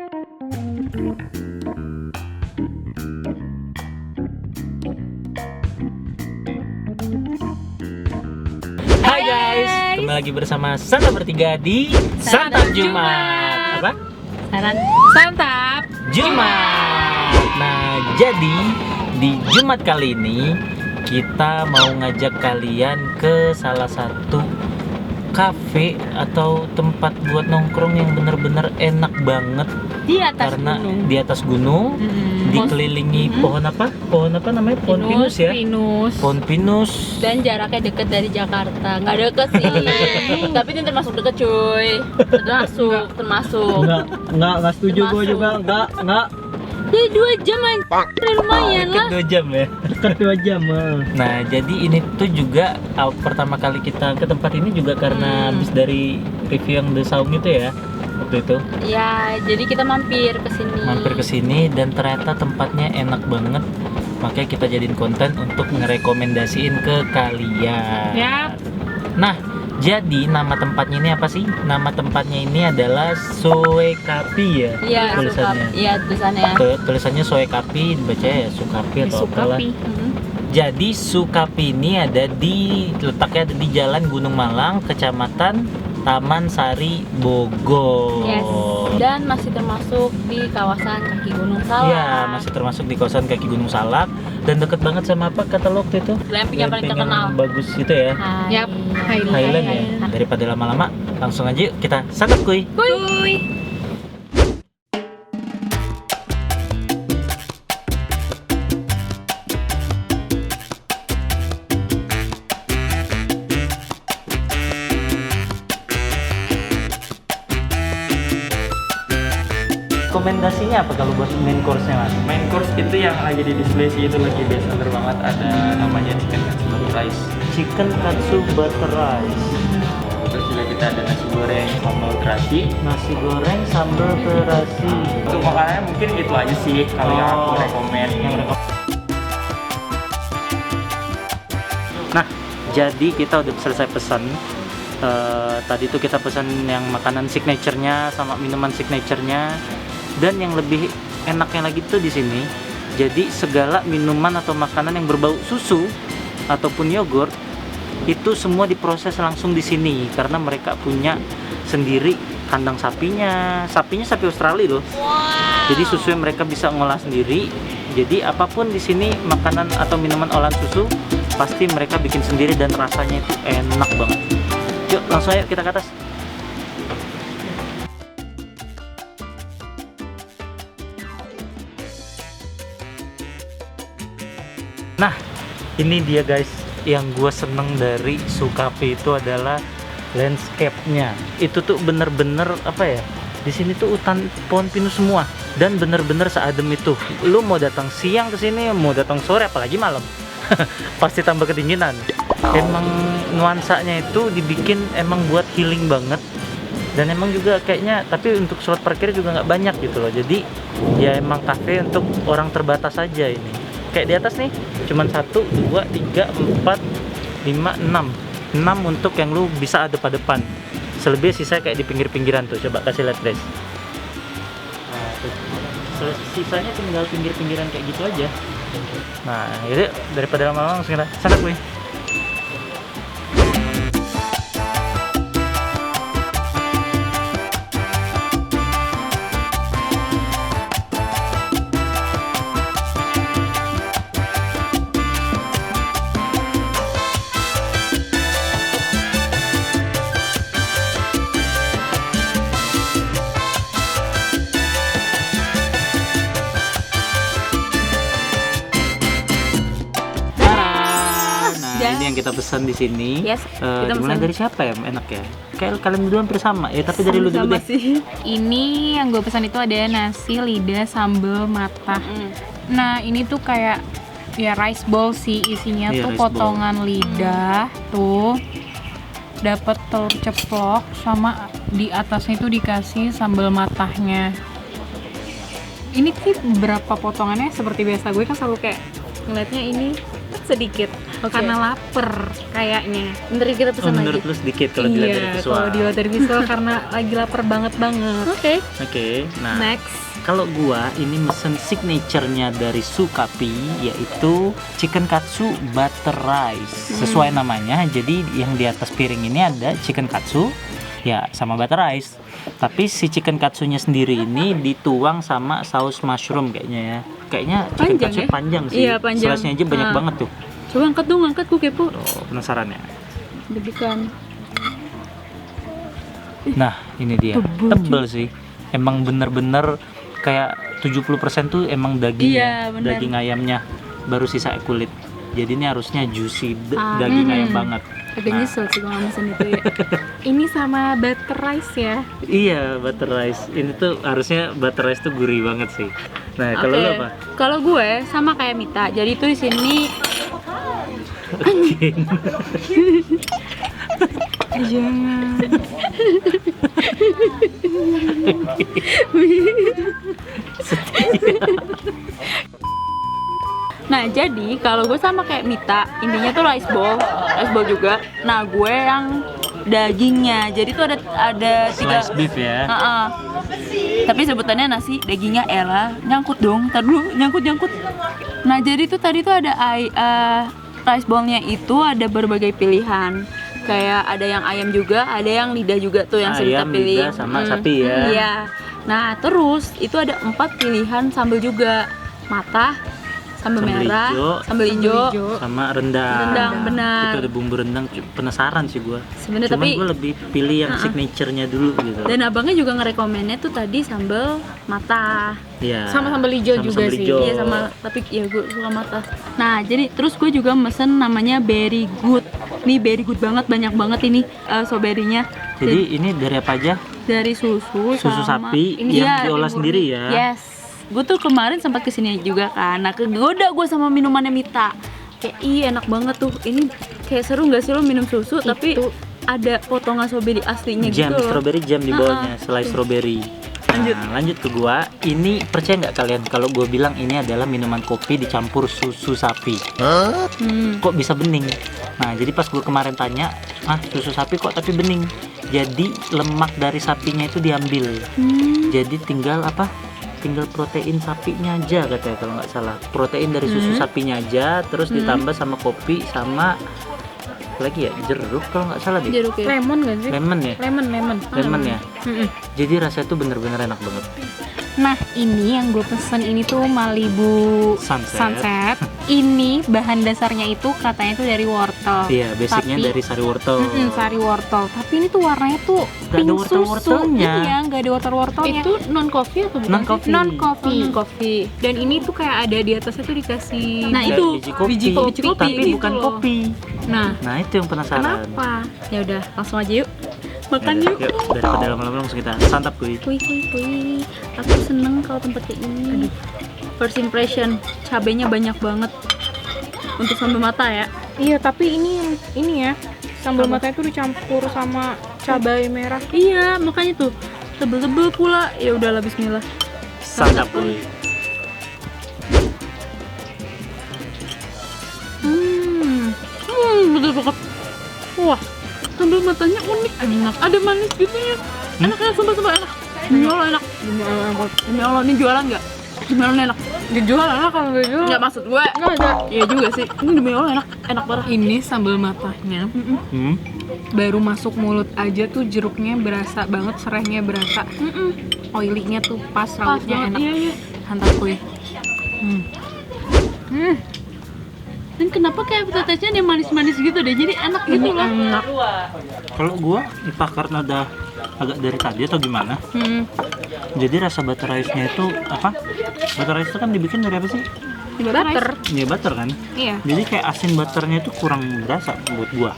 Hai guys, kembali lagi bersama Santap bertiga di Santap Jumat. Apa? Santap Jumat. Nah, jadi di Jumat kali ini kita mau ngajak kalian ke salah satu kafe atau tempat buat nongkrong yang bener-bener enak banget di atas karena gunung. di atas gunung, dikelilingi pohon apa? Pohon apa namanya? Pohon pinus ya? Pinus. Pohon pinus. Dan jaraknya deket dari Jakarta. Nggak deket sih. Tapi ini termasuk deket cuy. Termasuk. Enggak setuju gue juga, enggak. Jadi 2 jam aja. Lumayan Deket lah. 2 jam ya. Dekat 2 jam. Nah, jadi ini tuh juga pertama kali kita ke tempat ini juga karena habis dari review yang The Saung itu ya. Waktu itu Ya, jadi kita mampir ke sini. mampir ke sini dan ternyata tempatnya enak banget. Makanya kita jadiin konten untuk ngerekomendasiin ke kalian. Yap. Nah, jadi nama tempatnya ini apa sih? Nama tempatnya ini adalah Soekapi ya. Iya, tulisannya. Iya, tulisannya. Tulisannya Soekapi, dibaca ya Sukapi atau apalah. Sukapi. Jadi Sukapi ini letaknya ada di Jalan Gunung Malang, Kecamatan Taman Sari, Bogor. Yes. Dan masih termasuk di kawasan kaki Gunung Salak. Iya, masih termasuk di kawasan kaki Gunung Salak dan deket banget sama apa kata lo waktu itu? Glamping yang paling Glamping terkenal. bagus gitu ya. Yap. Highland ya. Daripada lama-lama, langsung aja yuk kita santap kuy. Kuy. Rekomendasinya apa kalau buat main course-nya mas? Main course itu yang lagi di display sih, itu lagi best seller banget, ada namanya chicken katsu butter rice. Chicken katsu butter rice. Terus juga kita ada nasi goreng sambal terasi. Nasi goreng sambal terasi. Untuk makanannya mungkin itu aja sih kalau yang aku rekomen. Nah, jadi kita udah selesai pesan. Tadi tuh kita pesan yang makanan signature-nya sama minuman signature-nya. Dan yang lebih enaknya lagi tuh di sini, jadi segala minuman atau makanan yang berbau susu ataupun yogurt itu semua diproses langsung di sini karena mereka punya sendiri kandang sapinya sapi Australia loh. Jadi susunya mereka bisa ngolah sendiri. Jadi apapun di sini makanan atau minuman olahan susu pasti mereka bikin sendiri dan rasanya itu enak banget. Yuk langsung ayo kita ke atas. Nah, ini dia guys, yang gue seneng dari Sukapi itu adalah landscape-nya. Itu tuh bener-bener apa ya? Di sini tuh hutan pohon pinus semua dan bener-bener seadem itu. Lu mau datang siang ke sini, mau datang sore, apalagi malam, pasti tambah kedinginan. Emang nuansanya itu dibikin emang buat healing banget. Dan emang juga kayaknya, tapi untuk slot parkir juga nggak banyak gitu loh. Jadi ya emang kafe untuk orang terbatas aja ini. Kayak di atas nih, cuman 1, 2, 3, 4, 5, 6 untuk yang lu bisa ada pada depan. Selebih sisa kayak di pinggir-pinggiran tuh. Coba kasih lihat guys. Nah, tuh. Sisanya tinggal pinggir-pinggiran kayak gitu aja. Nah, jadi daripada lama-lama langsung kita santap gue. Ini yang kita pesan di sini. Yes, kita dimulai pesan. dari siapa ya? Enak ya. Kayak kalian berdua hampir sama ya, tapi dari lu dulu deh. Sih. Ini yang gue pesan itu ada nasi lidah sambal matah. Nah ini tuh kayak ya rice bowl sih, isinya Iya, tuh rice bowl. potongan lidah tuh, dapat telur ceplok sama di atasnya itu dikasih sambal matahnya. Ini sih berapa potongannya seperti biasa gue kan selalu kayak ngeliatnya ini sedikit. karena lapar kayaknya. Bentar kita Oh, pesan menurut lagi. lu sedikit kalau dilihat dari Iya, visual. kalau dilihat dari visual karena lagi lapar banget. Oke. Oke, nah Next. kalau gua ini mesen signaturenya dari Sukapi yaitu chicken katsu butter rice. Sesuai namanya, jadi yang di atas piring ini ada chicken katsu ya sama butter rice. Tapi si chicken katsunya sendiri ini dituang sama saus mushroom kayaknya ya. Kayaknya chicken Panjang katsu ya? panjang sih. Iya, panjang. Slice-nya aja banyak Ah. banget tuh. Coba angkat dong, angkat, gue kepo. Oh, penasaran ya? Deg-degan. Nah, ini dia. Tebel sih. Emang bener-bener kayak 70% tuh emang dagingnya, Iya, bener. daging ayamnya. Baru sisa kulit. Jadi ini harusnya juicy Ah, daging ayam banget. Agak Nah. nyesel sih kalau mesen itu ya. Ini sama butter rice ya. Iya, butter rice. Ini tuh harusnya butter rice tuh gurih banget sih. Nah, kalau Oke. lu apa? Kalau gue sama kayak Mita. Jadi tuh di sini Jangan. Nah, jadi kalau gue sama kayak Mita, intinya tuh rice bowl juga. Nah, gue yang dagingnya. Jadi tuh ada tiga. Slice beef ya. Heeh. Tapi sebutannya nasi, dagingnya Ella. Nyangkut dong, tar dulu, nyangkut. Nah, jadi tuh tadi tuh ada rice bowl-nya itu ada berbagai pilihan. Kayak ada yang ayam juga, ada yang lidah juga tuh yang Ayam, kita pilih. lidah, sama sapi ya. Iya. Nah, terus itu ada 4 pilihan sambal juga. Matah, sambal Sambal merah, hijau, sambal hijau, sama rendang. rendang, benar. Itu ada bumbu rendang. Penasaran sih gua. Sebenarnya Cuman tapi gue lebih pilih yang signaturenya dulu gitu. dan abangnya juga ngerekomennya tuh tadi sambal matah. Iya. Sama sambal hijau Sama juga sambal sih. hijau. Iya sama, tapi ya gue suka matah. Nah, jadi terus gue juga mesen namanya Berry Good. Nih berry good banget, banyak banget ini strawberry-nya. Jadi ini dari apa aja? Dari susu Susu sama sapi ini yang ya, diolah sendiri ya. Yes. Gue tuh kemarin sempat kesini juga kan. Nah, kegoda gue sama minumannya Mita. Kayak enak banget tuh. Ini kayak seru nggak sih lo minum susu tapi ada potongan strawberry aslinya Jam gitu loh. strawberry jam di bawahnya, selai strawberry. Lanjut ke gua. Ini percaya nggak kalian kalau gua bilang ini adalah minuman kopi dicampur susu sapi? Kok bisa bening? Nah, jadi pas gua kemarin tanya, susu sapi kok tapi bening? Jadi lemak dari sapinya itu diambil. Jadi tinggal apa? Tinggal protein sapinya aja katanya kalau nggak salah. Protein dari susu sapinya aja, terus ditambah sama kopi sama apa lagi ya, jeruk kalau nggak salah deh. Jeruk ya. Lemon gak sih? Lemon ya. Lemon ya. Jadi rasanya tuh bener-bener enak banget. Nah, ini yang gue pesen ini tuh Malibu Sunset. Ini bahan dasarnya itu katanya tuh dari wortel. Iya, basicnya Tapi- dari sari wortel. Sari wortel. Tapi ini tuh warnanya tuh Nggak ada pink wortel-wortelnya. susu. Iya, nggak ada wortel-wortelnya. Itu non coffee atau bukan? Non-coffee. non coffee. Non coffee. Dan ini tuh kayak ada di atasnya tuh dikasih. Nah, Kayak itu biji kopi, biji kopi tapi gitu bukan loh. kopi. Nah, Nah, itu yang penasaran. kenapa? Ya udah, langsung aja yuk. Makan Yaudah, yuk. yuk, daripada lama-lama langsung kita santap kuy. Wih. Aku seneng kalau tempat kayak ini. First impression, cabenya banyak banget. Untuk sambal mata ya. Iya, tapi ini ya. Sambal matanya tuh dicampur sama cabai merah. Iya, makanya tuh tebel-tebel pula. Ya udahlah, bismillah. Santap kuy. Betul banget. Wah, sambal matanya unik, enak. Ada manis gitu ya. Enak ya, sumpah enak. Demi Allah enak. Demi Allah, ini jualan nggak? Demi Allah enak. Dijual lah kalau nggak jual. Nggak maksud gue. Nggak ada. Iya juga sih. Ini demi Allah enak, enak parah. Ini sambal matanya. Baru masuk mulut aja tuh jeruknya berasa banget, serainya berasa. Oily-nya tuh pas, Pas rawitnya banget. enak. Iya. Santap kuy. Dan kenapa kayak tetesnya dia manis-manis gitu deh. Jadi enak gitu loh. Enak. Kalau gua entah karena udah agak dari tadi atau gimana. Jadi rasa butter rice-nya itu apa? Butter rice itu kan dibikin dari apa sih? Butter. Ya butter kan. Iya. Jadi kayak asin butternya itu kurang berasa buat gua.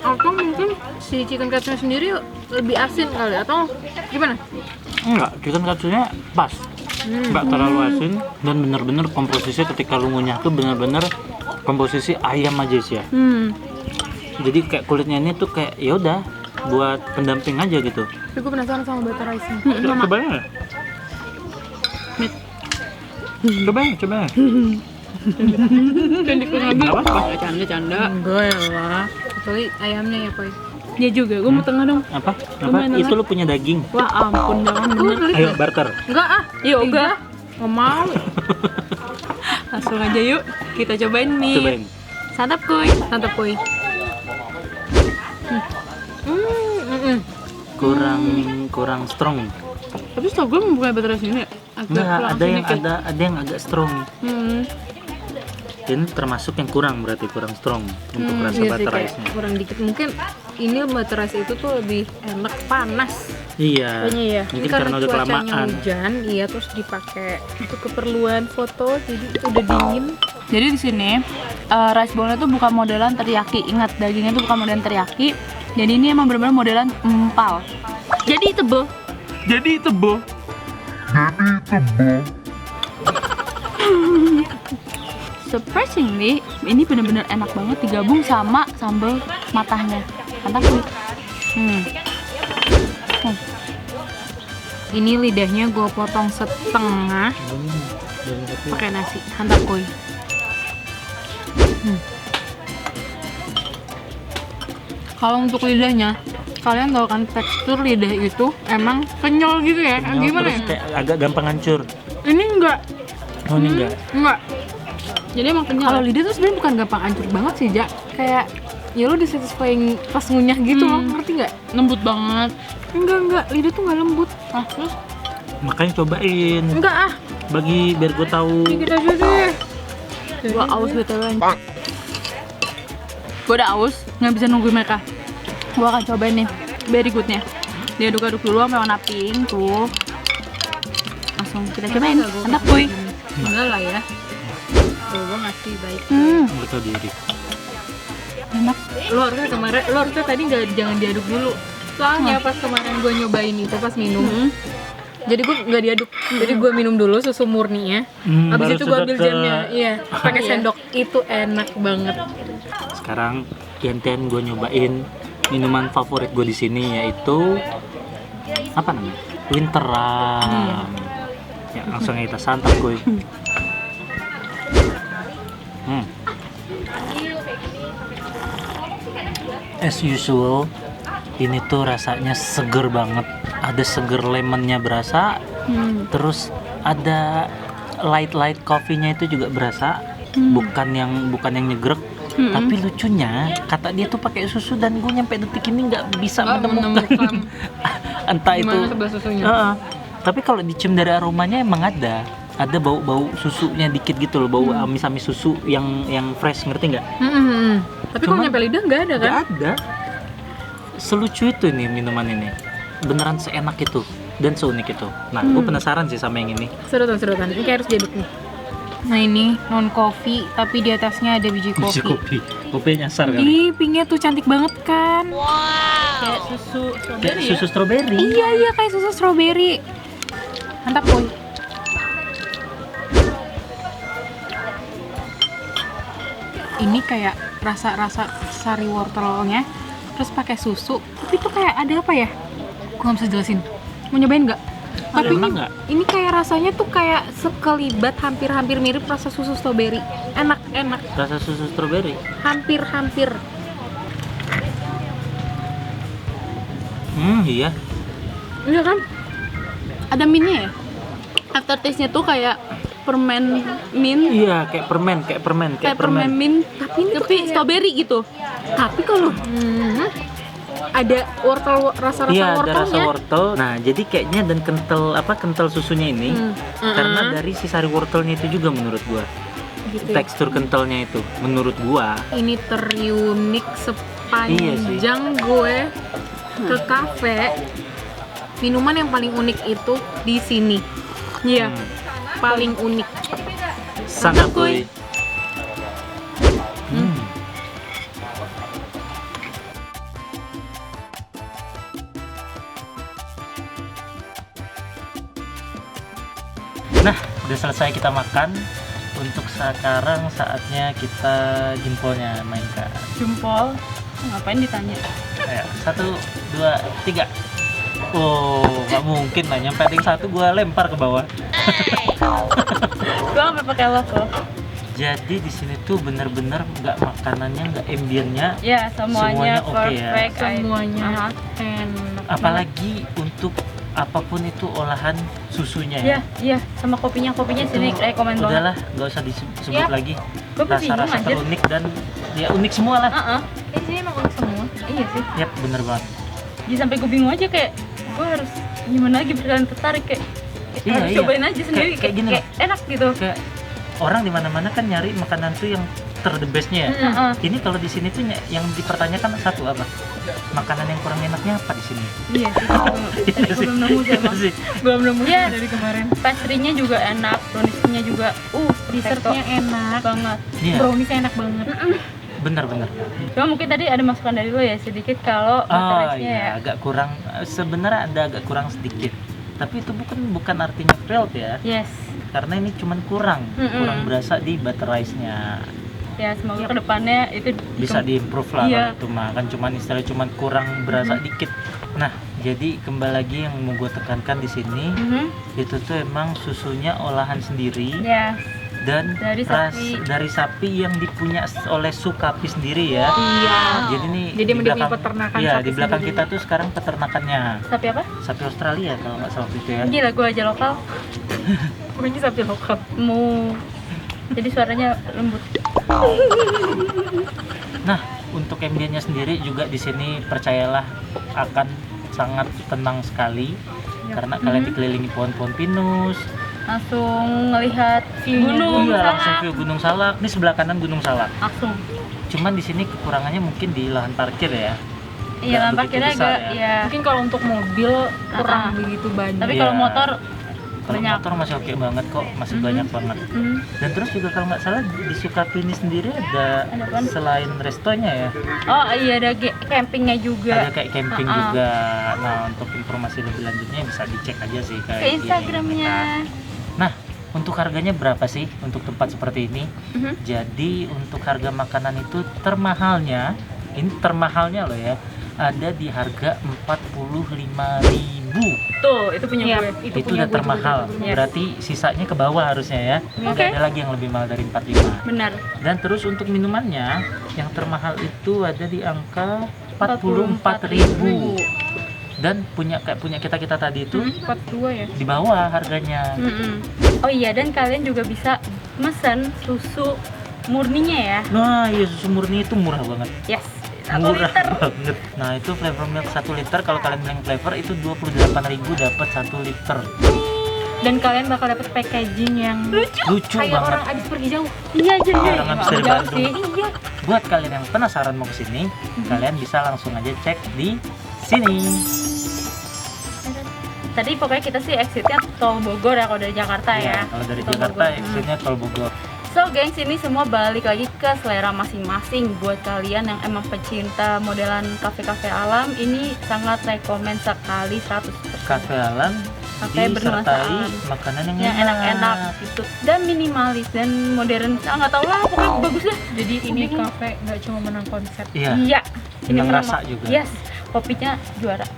Atau mungkin si chicken katsunya sendiri lebih asin kali atau gimana? Enggak, chicken katsunya pas. Enggak terlalu asin dan bener-bener komposisinya ketika lu ngunyah tuh bener-bener komposisi ayam aja sih ya. Jadi kayak kulitnya ini tuh kayak ya udah buat pendamping aja gitu. Tapi gue penasaran sama butter rice-nya. Cobain ya. Cobain. Kan dikunci. Canda. Enggak ya lah. Kecuali ayamnya ya, Poy. Dia juga, gue mau tengah dong. Apa? Lumayan Itu enak. lu punya daging. Wah ampun, jangan bener. Ayo barter. Enggak ah. Yoga. Nggak mau. Langsung aja yuk, kita cobain nih. Cobain. Santap kuy. Santap, Poy. Kurang strong. Tapi setahu gue bukan butter rice ini agak Enggak, kurang ada yang sedikit. ada yang agak strong. Ini termasuk yang kurang, berarti kurang strong untuk rasa Iya sih, butter kayak rice-nya. kurang dikit. Mungkin ini butter rice itu tuh lebih enak panas. Iya. Kayaknya ya. Mungkin Ini karena udah cuacanya kelamaan. hujan, iya terus dipakai untuk keperluan foto, jadi udah dingin. Jadi di sini rice bowl-nya tuh bukan modelan teriyaki. Ingat, dagingnya tuh bukan modelan teriyaki. Jadi ini emang benar-benar modelan empal. Jadi tebel. Surprisingly, ini benar-benar enak banget digabung sama sambal matahnya. Mantap sih. Ini lidahnya gue potong setengah pakai nasi. Santap, Poy. Kalau untuk lidahnya, kalian tahu kan tekstur lidah itu emang kenyal gitu ya? Gimana Terus ya? kayak agak gampang hancur. Ini enggak. Oh, ini enggak. Enggak. Jadi emang kenyal. Kalau lidah tuh sebenarnya bukan gampang hancur banget sih, Ja. Kayak ya lo disatisfying pas ngunyah gitu loh, ngerti nggak? Lembut banget. Enggak, lidah tuh nggak lembut. Ah, terus? Makanya cobain. Enggak ah, Bagi biar gue tahu. dikit aja deh. Gua aus btw. Gua udah aus, nggak bisa nungguin mereka. Gua akan cobain nih, very goodnya. Diaduk-aduk dulu sampai warna pink tuh. Langsung kita cobain. Mantap kuy. Enggak lah ya. Tuh, gue ngasih baik. Gue tahu diri. Enak. Lo harusnya tadi jangan diaduk dulu. Soalnya pas kemarin gue nyobain itu pas minum. Jadi gue nggak diaduk. Jadi gue minum dulu susu murninya. Habis Baru itu gue ambil sedot ke- jamnya. Iya, pakai sendok. Itu enak banget. Sekarang gantian gue nyobain minuman favorit gue di sini, yaitu apa namanya? Winteran. Ya, langsung aja kita santap gue. As usual, ini tuh rasanya seger banget. Ada seger lemonnya berasa, terus ada light coffee-nya itu juga berasa. Bukan yang nyegrek. Tapi lucunya, kata dia tuh pakai susu dan gue nyampe detik ini nggak bisa menemukan entah itu. Gimana sebelah susunya? Tapi kalau dicium dari aromanya emang ada bau susunya dikit gitu loh, bau amis-amis susu yang fresh, ngerti nggak? Tapi kalau nyampe lidah nggak ada kan? Nggak ada. Selucu itu nih minuman ini, beneran seenak itu dan seunik itu. Nah, gue penasaran sih sama yang ini. Sedotan. Ini kayak harus diaduk nih. Nah ini non coffee tapi di atasnya ada biji Biji kopi. kopi nyasar kan? Ih, pinknya tuh cantik banget kan? Kayak susu Kayak susu stroberi. Iya kayak susu strawberry. Mantap boy. Ini kayak rasa sari wortelnya, terus pakai susu. Tapi tuh kayak ada apa ya? Gua nggak bisa jelasin. Mau nyobain nggak? Tapi Enak nggak? ini kayak rasanya tuh kayak sekelibat hampir mirip rasa susu strawberry. Enak. Rasa susu stroberi. Hampir. Iya. Iya kan? ada mintnya ya. Aftertaste-nya tuh kayak permen mint. Iya, kayak permen. Kayak permen mint tapi strawberry gitu. Tapi kalau ada rasa Iya, ada wortelnya. rasa wortel. Nah, jadi kayaknya dan kental susunya ini karena dari si sari wortelnya itu juga menurut gua. Gitu ya. Tekstur kentalnya itu menurut gua. Ini terunik Iya sepanjang gue ke kafe. Minuman yang paling unik itu di sini. Iya, paling unik. Sangat kuy. Nah, udah selesai kita makan. Untuk sekarang saatnya kita jempolnya mainkan. Jempol. Ngapain ditanya? Ayo, 1, 2, 3. Oh, nggak mungkin lah. Nyampe ring 1 gua lempar ke bawah. Gua sampai pakai logo. Jadi di sini tuh bener-bener nggak makanannya, nggak ambiennya, Ya, semuanya oke ya. perfect. Semuanya Aha. enak. apalagi untuk apapun itu olahan susunya Iya, ya. iya, sama kopinya sini Itu rekomen banget. udahlah, nggak usah disebut Yap. lagi. Gue bingung Rasa-rasa anjir. terunik dan ya unik semua lah. Heeh. Ini sini emang unik semua. Iya sih. Yap, bener banget. Jadi sampai gue bingung aja kayak gue harus gimana lagi bakalan tertarik kayak Iya, harus iya. cobain aja sendiri Kayak gini kayak enak gitu. Kayak orang di mana-mana kan nyari makanan tuh yang the bestnya ya. Heeh. Ini kalau di sini tuh yang dipertanyakan satu apa? Makanan yang kurang enaknya apa di sini? Iya sih. Tadi gue belum nemu sih Iya emang. sih. Belum nemu Iya. dari kemarin. Pastry-nya juga enak, brownies-nya juga dessertnya Dessertnya enak. banget. Iya, Brownies enak banget. bener-bener. Cuma mungkin tadi ada masukan dari lo ya sedikit kalau Oh butterrice-nya ya. iya, agak kurang. Sebenarnya ada agak kurang sedikit. Tapi itu bukan artinya failed ya. Yes. Karena ini cuman kurang berasa di butter rice-nya. Ya, semoga kedepannya itu Bisa diimprove lah Iya. kalau itu mah. Kan cuman istilah cuman kurang berasa dikit. Nah, jadi kembali lagi yang mau gue tekankan di sini itu tuh emang susunya olahan sendiri. Ya, Dan Dari sapi. dari sapi yang dipunya oleh Sukapi sendiri ya. Iya. Jadi nih Jadi di dia punya belakang- peternakan Iya, sapi di belakang sendiri. kita tuh sekarang peternakannya sapi apa? sapi Australia kalau nggak salah itu ya. Gila, gue aja lokal. Pokoknya sapi lokal. Mau jadi suaranya lembut. Nah, untuk ambience sendiri juga di sini percayalah akan sangat tenang sekali karena kalian dikelilingi pohon-pohon pinus. Langsung ngelihat gunung Iya, Salak. langsung view Gunung Salak. Ini sebelah kanan Gunung Salak. Langsung. Cuman di sini kekurangannya mungkin di lahan parkir ya. Iya, Nggak nampak begitu kira besar agak ya. ya. Mungkin kalau untuk mobil kurang Ah. begitu banyak. Tapi Iya. kalau motor Kalau banyak. motor masih oke banget kok, masih banyak banget. Hmm. Dan terus juga kalau nggak salah di Sukapi ini sendiri ada Ada apaan? selain restonya ya, Oh iya, ada campingnya juga. ada kayak camping Ah, ah. juga. Nah, untuk informasi lebih lanjutnya bisa dicek aja sih kayak Ke di Instagramnya. Nah, untuk harganya berapa sih untuk tempat seperti ini? Mhm. Jadi untuk harga makanan itu termahalnya, ini termahalnya loh ya, ada di harga 45.000. Tuh, itu punya Iya, gue. Itu punya udah gue termahal. juga. Yes. Berarti sisanya ke bawah harusnya ya. Oke. Nggak ada lagi yang lebih mahal dari 45. Benar. Dan terus untuk minumannya yang termahal itu ada di angka 44.000. Dan punya kita tadi itu 42 ya. di bawah harganya. Mm-mm. Oh iya, dan kalian juga bisa mesen susu murninya ya. Nah, iya susu murni itu murah banget. Yes. 1 Murah liter. banget. Nah, itu flavor milk 1 liter kalau kalian beli yang flavor itu 28.000 dapat 1 liter. Dan kalian bakal dapat packaging yang Lucu Kayak banget. orang abis pergi jauh. iya aja Orang habis dari jauh Bandung. sih. Iya. Buat kalian yang penasaran mau kesini, kalian bisa langsung aja cek di sini. Tadi pokoknya kita sih exitnya tol Bogor ya kalau dari Jakarta ya. Kalau dari Tol Jakarta Bogor. exitnya tol Bogor. So gengs, ini semua balik lagi ke selera masing-masing. Buat kalian yang emang pecinta modelan kafe-kafe alam, ini sangat rekomen sekali 100%. Kafe alam Kafe disertai bernuansa makanan yang, yang enak-enak gitu dan minimalis dan modern. Nggak tahu lah, pokoknya bagus deh. Jadi ini Bingung. kafe nggak cuma menang konsep. Iya. Iya. Senang memang- rasa juga. Yes, kopinya juara.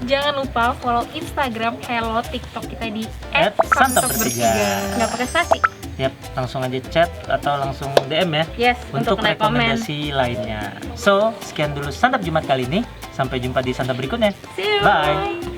Jangan lupa follow Instagram, Hello, TikTok kita di @santabertiga. Nggak pakai spasi. Yap, langsung aja chat atau langsung DM ya Yes, untuk rekomen. rekomendasi lainnya. So, sekian dulu Santap Jumat kali ini. Sampai jumpa di santap berikutnya. See you. Bye.